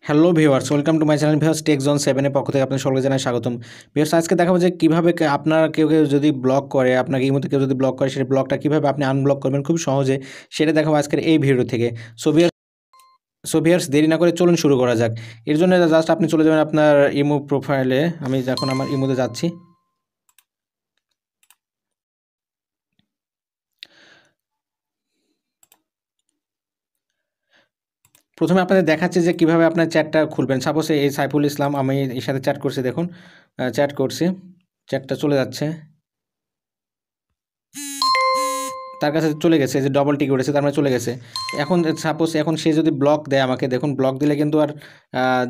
Hello viewers, welcome to my channel viewers tech zone 7 এর পক্ষ থেকে আপনাদের সকলকে জানাই স্বাগতম। ভিউয়ার্স, আজকে দেখাবো যে কিভাবে আপনার কেউ যদি ব্লক করে, আপনাকে ইমোতে কেউ যদি ব্লক করে, সেই ব্লকটা কিভাবে আপনি আনব্লক করবেন খুব সহজে, সেটা দেখাবো আজকের এই ভিডিও থেকে। সো ভিউয়ার্স দেরি না করে চলুন শুরু করা যাক। এর জন্য জাস্ট আপনি চলে যাবেন আপনার ইমো প্রোফাইলে। আমি এখন আমার ইমোতে যাচ্ছি। প্রথমে আপনাদের দেখাচ্ছে যে কিভাবে আপনার চ্যাটটা খুলবেন। সাপোজ এই সাইফুল ইসলাম, আমি এর সাথে চ্যাট করছি, দেখুন চ্যাট করছি, চ্যাটটা চলে যাচ্ছে, তার কাছে চলে গেছে, যে ডবল টিক উঠেছে, তার মানে চলে গেছে। এখন সাপোজ এখন সে যদি ব্লক দেয় আমাকে, দেখুন ব্লক দিলে কিন্তু আর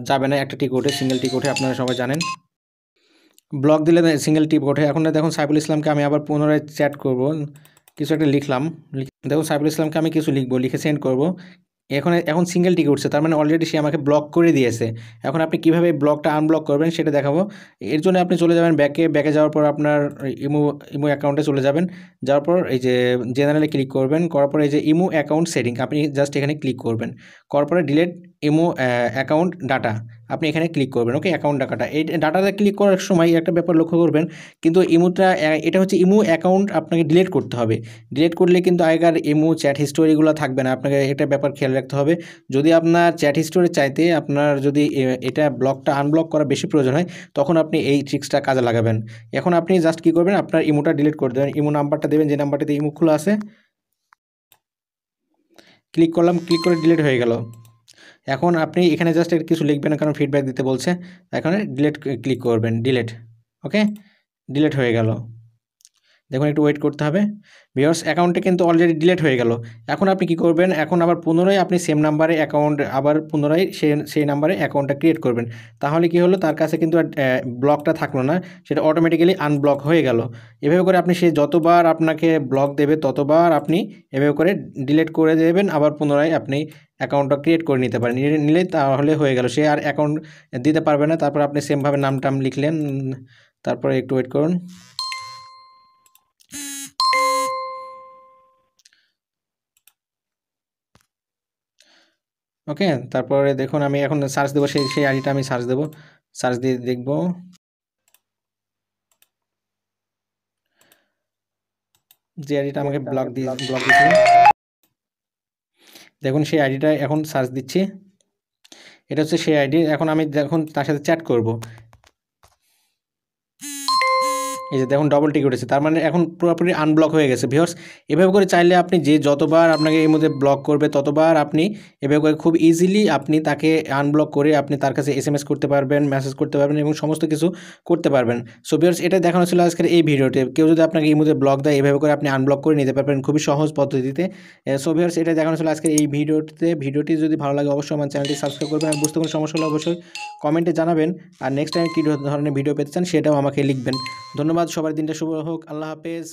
যাবে না, একটা টিক ওঠে, সিঙ্গেল টিক ওঠে, আপনারা সবাই জানেন। ব্লক দিলে সিঙ্গেল টিক ওঠে। এখন দেখুন সাইফুল ইসলামকে আমি আবার পুনরায় চ্যাট করব, কিছু একটা লিখলাম, দেখুন সাইফুল ইসলামকে আমি কিছু লিখবো, লিখে সেন্ড করব। এখন সিঙ্গেল টিকে উঠছে, তার মানে অলরেডি সে আমাকে ব্লক করে দিয়েছে। এখন আপনি কীভাবে ব্লকটা আনব্লক করবেন সেটা দেখাবো। এর জন্য আপনি চলে যাবেন ব্যাকে যাওয়ার পর আপনার ইমো অ্যাকাউন্টে চলে যাবেন। যাওয়ার পর এই যে জেনারেলে ক্লিক করবেন, করার পর এই যে ইমো অ্যাকাউন্ট সেটিং, আপনি জাস্ট এখানে ক্লিক করবেন। করার পরে ডিলেট ইমো অ্যাকাউন্ট ডাটা, আপনি এখানে ক্লিক করবেন। ওকে, অ্যাকাউন্ট ডাটা, এই ডাটাতে ক্লিক করার সময় একটা ব্যাপার লক্ষ্য করবেন, কিন্তু এটা হচ্ছে ইমো অ্যাকাউন্ট, আপনাকে ডিলিট করতে হবে। ডিলিট করলে কিন্তু আগেকার ইমো চ্যাট হিস্টোরিগুলো থাকবে না, আপনাকে এটা ব্যাপার খেয়াল রাখতে হবে। যদি আপনার চ্যাট হিস্টোরি চাইতে আপনার যদি এটা ব্লকটা আনব্লক করা বেশি প্রয়োজন হয়, তখন আপনি এই ট্রিক্সটা কাজে লাগাবেন। এখন আপনি জাস্ট কী করবেন, আপনার ইমোটা ডিলিট করে দেবেন, ইমো নাম্বারটা দেবেন, যে নাম্বারটাতে ইমো খোলা আছে। ক্লিক করলাম, ক্লিক করে ডিলিট হয়ে গেল। এখন আপনি এখানে জাস্ট কিছু লিখবেন না, কারণ ফিডব্যাক দিতে বলছে। এখানে ডিলিট ক্লিক করবেন, ডিলিট। ওকে, ডিলিট হয়ে গেল। দেখুন একটু ওয়েট করতে হবে। ভিউয়ার্স, অ্যাকাউন্টে কিন্তু অলরেডি ডিলিট হয়ে গেল। এখন আপনি কি করবেন, এখন আবার পুনরায় আপনি সেম নাম্বারে অ্যাকাউন্ট, আবার পুনরায় সেই নাম্বারে অ্যাকাউন্টটা ক্রিয়েট করবেন। তাহলে কি হলো, তার কাছে কিন্তু ব্লকটা থাকলো না, সেটা অটোমেটিক্যালি আনব্লক হয়ে গেল। এভাবে করে আপনি, সে যতবার আপনাকে ব্লক দেবে ততবার আপনি এভাবে করে ডিলিট করে দেবেন, আবার পুনরায় আপনি অ্যাকাউন্টটা ক্রিয়েট করে নিতে পারেন। নিলে তাহলে হয়ে গেল, সে আর অ্যাকাউন্ট দিতে পারবে না। তারপর আপনি সেমভাবে নাম টাম লিখলেন, তারপরে একটু ওয়েট করুন। ওকে, তারপরে দেখুন আমি এখন সার্চ দেবো, সেই আইডিটা আমি সার্চ দেবো, সার্চ দিয়ে দেখব। যে আইডিটা আমাকে ব্লক দিয়েছিল, দেখুন সেই আইডিটা এখন সার্চ দিচ্ছি। এটা হচ্ছে সেই আইডি। এখন আমি দেখুন তার সাথে চ্যাট করব। এই যে দেখুন ডবল টিক উঠেছে, তার মানে এখন পুরোপুরি আনব্লক হয়ে গেছে। ভিউয়ার্স, এভাবে করে চাইলে আপনি যে যতবার আপনাকে এর মধ্যে ব্লক করবে ততবার আপনি এভাবে করে খুব ইজিলি আপনি তাকে আনব্লক করে আপনি তার কাছে এসএমএস করতে পারবেন, মেসেজ করতে পারবেন এবং সমস্ত কিছু করতে পারবেন। সো ভিউয়ার্স, এটা দেখানো ছিল আজকের এই ভিডিওতে। কেউ যদি আপনাকে এর মধ্যে ব্লক দেয়, এভাবে করে আপনি আনব্লক করে নিতে পারবেন খুবই সহজ পদ্ধতিতে। সো ভিউয়ার্স, এটা দেখানো ছিল আজকের এই ভিডিওতে। ভিডিওটি যদি ভালো লাগে অবশ্যই আমার চ্যানেলটি সাবস্ক্রাইব করবেন, আর বুঝতে কোনো সমস্যা হলে অবশ্যই কমেন্টে জানাবেন। আর নেক্সট টাইম কী ধরনের ভিডিও পেতে চান সেটাও আমাকে লিখবেন। ধন্যবাদ, সবার দিনটা শুভ হোক। আল্লাহ হাফেজ।